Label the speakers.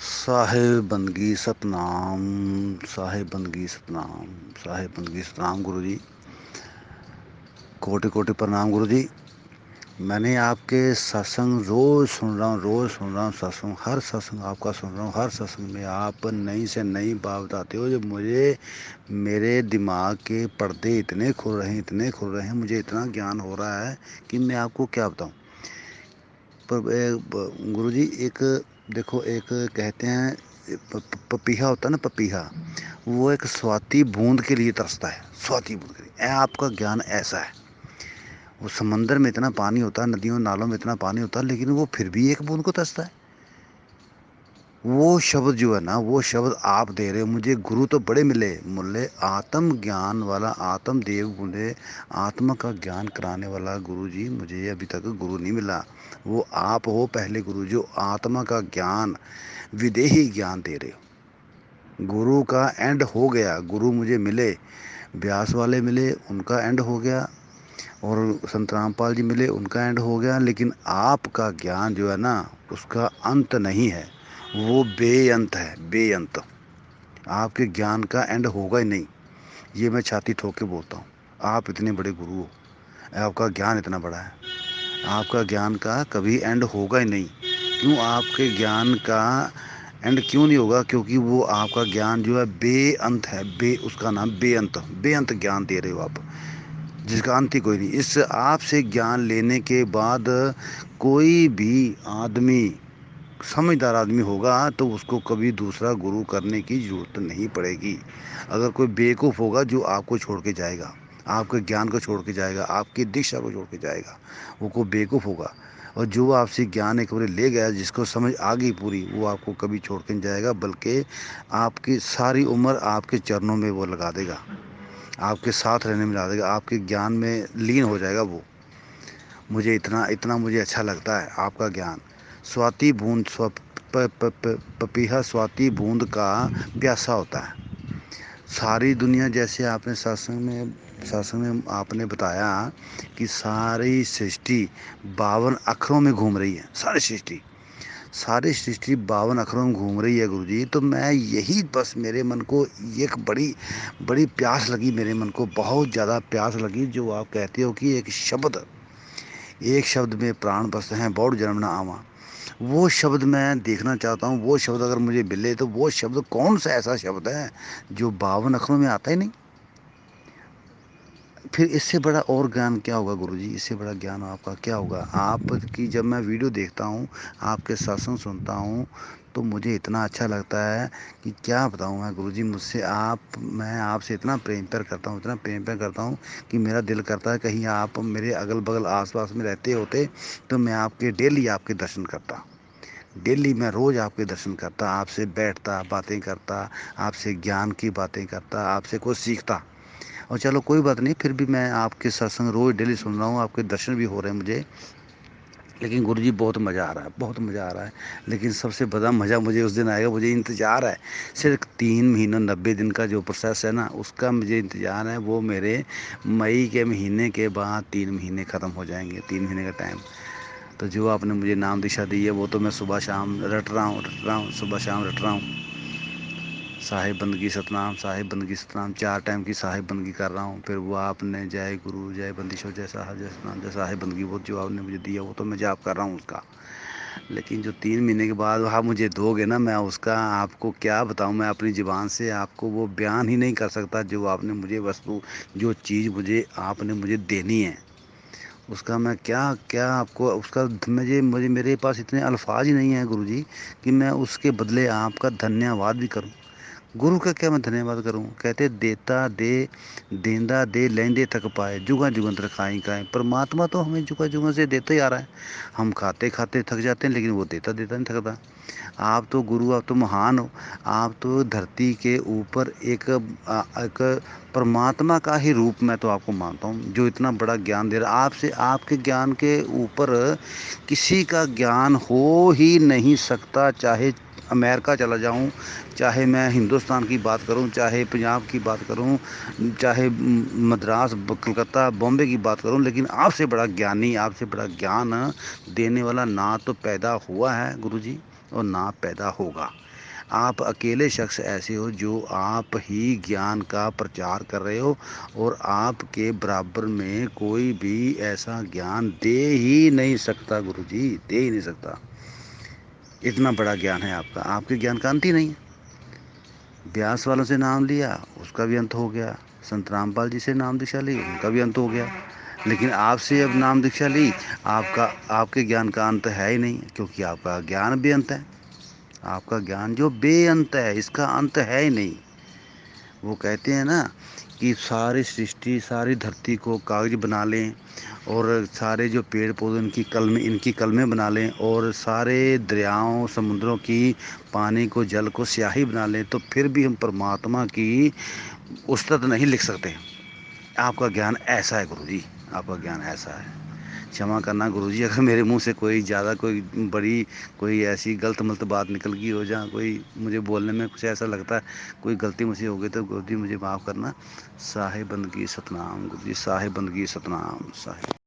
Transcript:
Speaker 1: ਸਾਹਿਬ ਬੰਦਗੀ ਸਤਨਾਮ, ਸਾਹਿਬ ਬੰदगी सतनाम, साहिब बंदगी सतनाम। गुरु जी कोटि कोटि प्रणाम। गुरु जी मैंने आपके सत्संग रोज़ सुन रहा हूँ सत्संग, हर सत्संग आपका सुन रहा हूँ। हर सत्संग में आप नई से नई बात बताते हो जो मुझे, मेरे दिमाग के पर्दे इतने खुल रहे हैं, मुझे इतना ज्ञान हो रहा है कि मैं आपको क्या बताऊँ। पर गुरु जी एक देखो, एक कहते हैं पपीहा होता है ना, पपीहा, वो एक स्वाति बूंद के लिए तरसता है, स्वाति बूंद के लिए। आपका ज्ञान ऐसा है, वो समंदर में इतना पानी होता है, नदियों नालों में इतना पानी होता है, लेकिन वो फिर भी एक बूंद को तरसता है। वो शब्द जो है ना, वो शब्द आप दे रहे हो मुझे। गुरु तो बड़े मिले आत्म ज्ञान वाला, आत्म देव बोले, आत्मा का ज्ञान कराने वाला गुरु जी मुझे अभी तक गुरु नहीं मिला। वो आप हो पहले गुरु, जो आत्मा का ज्ञान, विदेही ज्ञान दे रहे हो। गुरु का एंड हो गया, गुरु मुझे मिले, ब्यास वाले मिले, उनका एंड हो गया, और संत रामपाल जी मिले, उनका एंड हो गया। लेकिन आपका ज्ञान जो है ना, उसका अंत नहीं है, वो बेअंत है, बेअंत। आपके ज्ञान का एंड होगा ही नहीं, ये मैं छाती ठोक के बोलता हूँ। आप इतने बड़े गुरु हो, आपका ज्ञान इतना बड़ा है, आपका ज्ञान का कभी एंड होगा ही नहीं। क्यों आपके ज्ञान का एंड क्यों नहीं होगा? क्योंकि वो आपका ज्ञान जो है बेअंत है, उसका नाम बेअंत, बेअंत ज्ञान दे रहे हो आप, जिसका अंत ही कोई नहीं। इस आपसे ज्ञान लेने के बाद कोई भी आदमी, समझदार आदमी होगा, तो उसको कभी दूसरा गुरु करने की ज़रूरत नहीं पड़ेगी। अगर कोई बेवकूफ़ होगा जो आपको छोड़ के जाएगा, आपके ज्ञान को छोड़ के जाएगा, आपकी दीक्षा को छोड़ के जाएगा, वो कोई बेवकूफ़ होगा। और जो आपसे ज्ञान एक बार ले गया, जिसको समझ आ गई पूरी, वो आपको कभी छोड़ के नहीं जाएगा, बल्कि आपकी सारी उम्र आपके चरणों में वो लगा देगा, आपके साथ रहने में लगा देगा, आपके ज्ञान में लीन हो जाएगा वो। मुझे इतना इतना मुझे अच्छा लगता है आपका ज्ञान। स्वाति बूंद, पपीहा स्वाति बूंद का प्यासा होता है। सारी दुनिया, जैसे आपने सत्संग में आपने बताया कि सारी सृष्टि 52 अक्षरों में घूम रही है, सारी सृष्टि 52 अक्षरों में घूम रही है गुरु जी। तो मैं यही, बस मेरे मन को एक बड़ी बड़ी प्यास लगी, मेरे मन को बहुत ज़्यादा प्यास लगी, जो आप कहते हो कि एक शब्द में प्राण बसते हैं, बौड़ जन्म ना आवा। वो शब्द मैं देखना चाहता हूँ। वो शब्द अगर मुझे मिले, तो वो शब्द कौन सा ऐसा शब्द है जो 52 अक्षरों में आता ही नहीं? फिर इससे बड़ा और ज्ञान क्या होगा गुरु जी? इससे बड़ा ज्ञान आपका क्या होगा? आपकी जब मैं वीडियो देखता हूँ, आपके सत्संग सुनता हूँ, तो मुझे इतना अच्छा लगता है कि क्या बताऊँ मैं गुरु जी। मैं आपसे इतना प्रेम प्यार करता हूँ, इतना प्रेम प्यार करता हूँ कि मेरा दिल करता है कहीं आप मेरे अगल बगल आस पास में रहते होते, तो मैं आपके डेली आपके दर्शन करता, डेली मैं रोज़ आपके दर्शन करता, आपसे बैठता, बातें करता, आपसे ज्ञान की बातें करता, आपसे कुछ सीखता। और चलो कोई बात नहीं, फिर भी मैं आपके सत्संग रोज़ डेली सुन रहा हूँ, आपके दर्शन भी हो रहे हैं मुझे। लेकिन गुरु जी बहुत मज़ा आ रहा है, बहुत मज़ा आ रहा है। लेकिन सबसे बड़ा मज़ा मुझे उस दिन आएगा, मुझे इंतज़ार है। सिर्फ 3 महीनों 90 दिन का जो प्रोसेस है ना, उसका मुझे इंतज़ार है। वो मेरे मई के महीने के बाद 3 महीने ख़त्म हो जाएंगे, 3 महीने का टाइम। तो जो आपने मुझे नाम दिशा दी है, वो तो मैं सुबह शाम रट रहा हूँ, सुबह शाम रट रहा हूँ। साहिब बंदगी सतनाम, साहिब बंदगी सतनाम, 4 टाइम की साहिब बंदगी कर रहा हूँ। फिर वो आपने जय गुरु, जय बंदिशो, जय साहब, जय सतनाम, जय साहिब बंदगी, वो जो आपने मुझे दिया, वो तो मैं जाप कर रहा हूँ उसका। लेकिन जो 3 महीने के बाद आप मुझे दोगे ना, मैं उसका आपको क्या बताऊँ। मैं अपनी ज़ुबान से आपको वो बयान ही नहीं कर सकता, जो आपने मुझे वस्तु, जो चीज़ आपने मुझे देनी है, उसका मैं क्या क्या आपको उसका मुझे मेरे पास इतने अल्फाज ही नहीं हैं गुरु जी, कि मैं उसके बदले आपका धन्यवाद भी करूं। गुरु का क्या मैं धन्यवाद करूं? कहते देता दे, देंदा दे, लेंदे थक पाए, जुगा जुगंतर खाई खाए। परमात्मा तो हमें जुगा जुगा से देता ही आ रहा है। हम खाते खाते थक जाते हैं, लेकिन वो देता देता नहीं थकता। आप तो गुरु, आप तो महान हो। आप तो धरती के ऊपर एक परमात्मा का ही रूप मैं तो आपको मानता हूँ, जो इतना बड़ा ज्ञान दे रहा है। आपसे, आपके ज्ञान के ऊपर किसी का ज्ञान हो ही नहीं सकता। चाहे अमेरिका चला जाऊं, चाहे मैं हिंदुस्तान की बात करूं, चाहे पंजाब की बात करूं, चाहे मद्रास, कलकत्ता, बॉम्बे की बात करूं, लेकिन आपसे बड़ा ज्ञानी, आपसे बड़ा ज्ञान देने वाला ना तो पैदा हुआ है गुरु जी, और ना पैदा होगा। آپ اکیلے شخص ایسے ہو جو آپ ہی گیان کا پرچار کر رہے ہو، اور آپ کے برابر میں کوئی بھی ایسا گیان دے ہی نہیں سکتا گرو جی، دے ہی نہیں سکتا۔ اتنا بڑا گیان ہے آپ کا، آپ کے گیان کا انت ہی نہیں ہے۔ بیاس والوں سے نام لیا، اس کا بھی انت ہو گیا۔ سنت رام پال جی سے نام دکشا لی، ان کا بھی انت ہو گیا۔ لیکن آپ سے اب نام دکشا لی، آپ کے گیان کا انت ہے ہی نہیں، کیونکہ آپ کا گیان بے انت ہے۔ آپ کا گیان جو بے انت ہے، اس کا انت ہے ہی نہیں۔ وہ کہتے ہیں نا کہ ساری سرشٹی، ساری دھرتی کو کاغذ بنا لیں، اور سارے جو پیڑ پودے ان کی کلمیں بنا لیں، اور سارے دریاؤں سمندروں کی پانی کو، جل کو سیاہی بنا لیں، تو پھر بھی ہم پرماتما کی استد نہیں لکھ سکتے۔ آپ کا گیان ایسا ہے گرو جی، آپ کا گیان ایسا ہے۔ क्षमा کرنا گرو جی اگر میرے منہ سے کوئی زیادہ کوئی بڑی کوئی ایسی غلط ملت بات نکل گئی ہو، جہاں کوئی مجھے بولنے میں کچھ ایسا لگتا ہے کوئی غلطی مجھ سے ہو گئی، تو گرو جی مجھے معاف کرنا۔ صاحب بندگی ستنام گرو جی، صاحب بندگی ستنام، صاحب